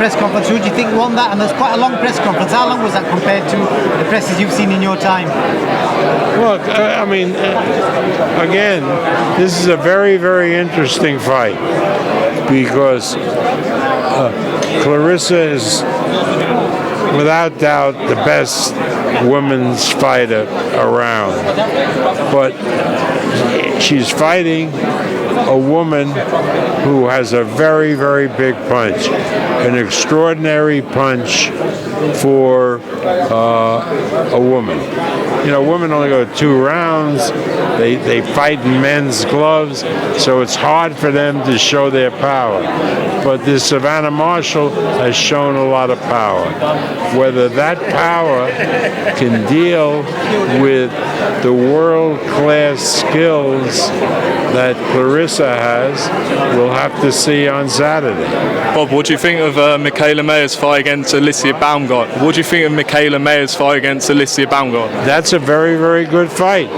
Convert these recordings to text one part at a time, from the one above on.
press conference. Who do you think won that? And there's quite a long press conference. How long was that compared to the presses you've seen in your time? Look, I mean, again, this is a very, very interesting fight because Claressa is, without doubt, the best women's fighter around. But she's fighting a woman who has a very, very big punch, an extraordinary punch for a woman. You know, women only go 2 rounds. They fight in men's gloves, so it's hard for them to show their power. But this Savannah Marshall has shown a lot of power. Whether that power can deal with the world-class skills that Claressa has, we'll have to see on Saturday. Bob, what do you think of Mikaela Mayer's fight against Alycia Baumgardner? What do you think of Mikaela Mayer's fight against Alycia Baumgardner? That's a very, very good fight.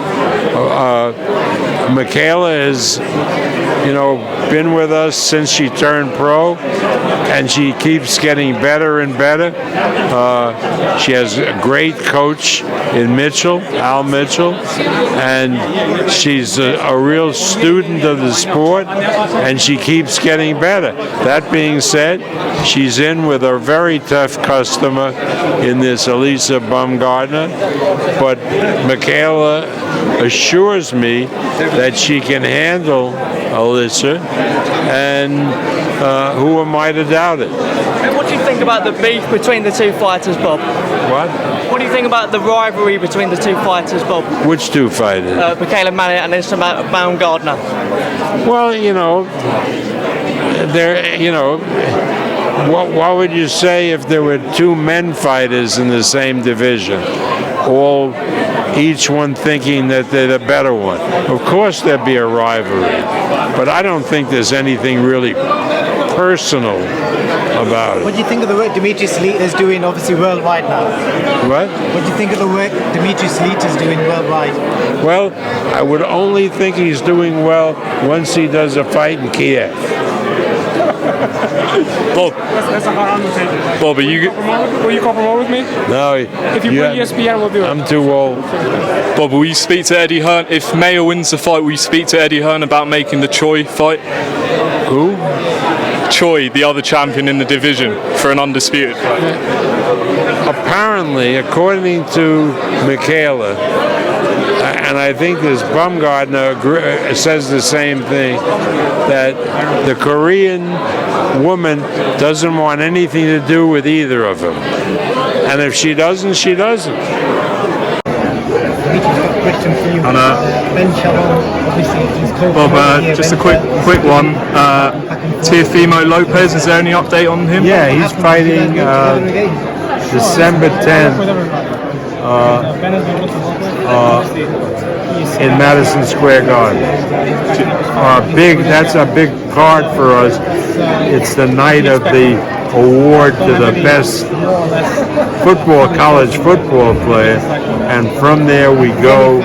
Mikaela has, you know, been with us since she turned pro, and she keeps getting better and better. She has a great coach in Mitchell, Al Mitchell, and she's a real student of the sport, and she keeps getting better. That being said, she's in with a very tough customer in this Alycia Baumgardner, but Mikaela assures me that she can handle Alycia, and who am I to doubt it? And what do you think about the beef between the two fighters, Bob? What? What do you think about the rivalry between the two fighters, Bob? Which two fighters? Mikaela Mayer and Alycia Baumgardner. Well, you know, what would you say if there were 2 men fighters in the same division, each one thinking that they're the better one? Of course there'd be a rivalry, but I don't think there's anything really personal about it. What do you think of the work Demetrius Leet is doing, obviously, worldwide now? What? What do you think of the work Demetrius Leet is doing worldwide? Well, I would only think he's doing well once he does a fight in Kiev. Bob, Bob, will you cooperate with me? No. If you bring ESPN, we'll do it. I'm too old. Bob, will you speak to Eddie Hearn? If Mayer wins the fight, will you speak to Eddie Hearn about making the Choi fight? Who? Choi, the other champion in the division, for an undisputed fight. Apparently, according to Mikaela, and I think this Baumgardner says the same thing, that the Korean woman doesn't want anything to do with either of them. And if she doesn't, she doesn't. Bob, just a quick one. Teofimo Lopez, is there any update on him? Yeah, he's fighting December 10th in Madison Square Garden. That's a big card for us. It's the night of the award to the best college football player, and from there we go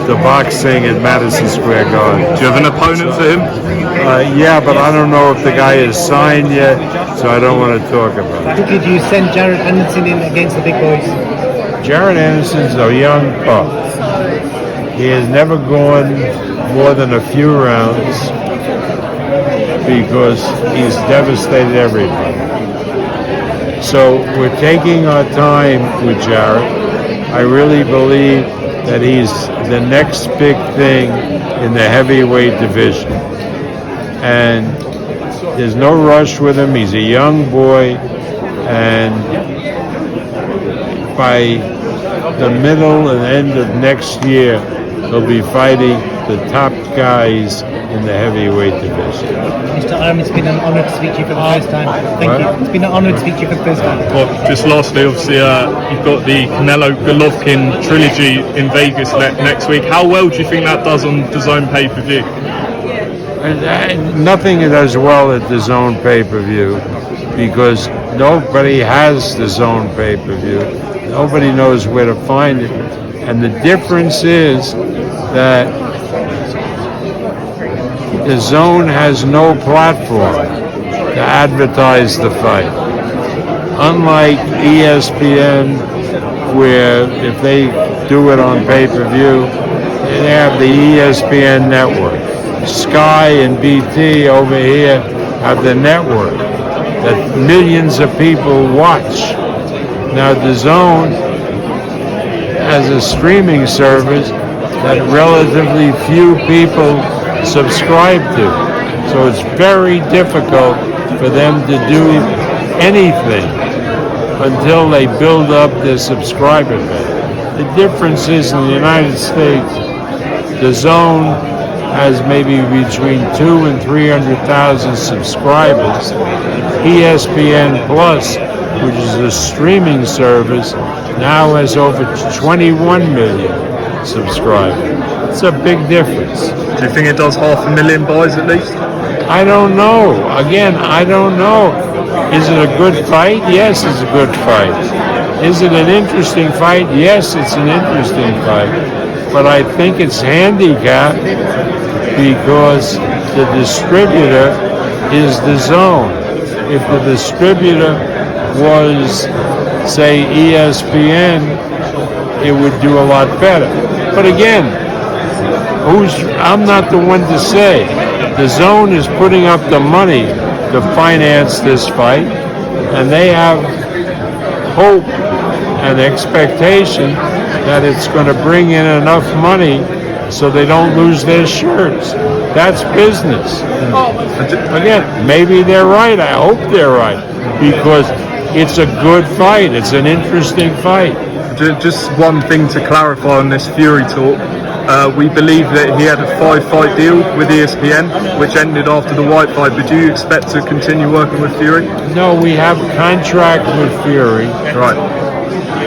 to boxing at Madison Square Garden. Do you have an opponent for him? Yeah, but I don't know if the guy is signed yet, so I don't want to talk about it. Who could you send Jared Anderson in against the big boys? Jared Anderson's a young pup. He has never gone more than a few rounds because he's devastated everybody. So we're taking our time with Jared. I really believe that he's the next big thing in the heavyweight division. And there's no rush with him. He's a young boy, and by the middle and end of next year, he'll be fighting the top guys in the heavyweight division. Mr. Arum, it's been an honor to speak to you for the first time. Thank you. It's been an honor to speak to you for the first time. Well, just lastly, obviously, you've got the Canelo-Golovkin trilogy in Vegas next week. How well do you think that does on Dazn Pay-Per-View? Nothing does well at the Dazn Pay-Per-View because nobody has the Dazn Pay-Per-View. Nobody knows where to find it. And the difference is that the Dazn has no platform. to advertise the fight. Unlike ESPN, where if they do it on pay-per-view, they have the ESPN network. Sky and BT over here have the network that millions of people watch. Now Dazn has a streaming service that relatively few people subscribe to. So it's very difficult for them to do anything until they build up their subscriber base. The difference is in the United States, Dazn has maybe between 200,000 and 300,000 subscribers. ESPN Plus, which is a streaming service, now has over 21 million subscribers. It's a big difference. Do you think it does 500,000 buys at least? I don't know. Again, I don't know. Is it a good fight? Yes, it's a good fight. Is it an interesting fight? Yes, it's an interesting fight. But I think it's handicapped because the distributor is Dazn. If the distributor was, say, ESPN, it would do a lot better. But again, I'm not the one to say. Dazn is putting up the money to finance this fight, and they have hope and expectation that it's going to bring in enough money so they don't lose their shirts. That's business. Again, maybe they're right. I hope they're right, because it's a good fight. It's an interesting fight. Just one thing to clarify on this Fury talk. We believe that he had a 5-fight deal with ESPN, which ended after the White fight. But do you expect to continue working with Fury? No, we have a contract with Fury. Right.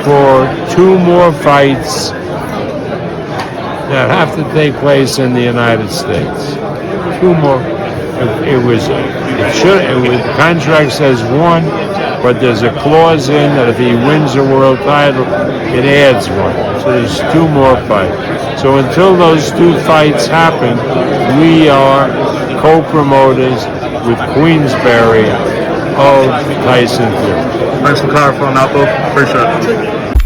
For 2 more fights that have to take place in the United States. 2 more. The contract says 1, but there's a clause in that if he wins a world title, it adds 1. So there's 2 more fights. So until those 2 fights happen, we are co-promoters with Queensberry of Tyson Fury. Thanks for clarifying that, Bob. Appreciate it.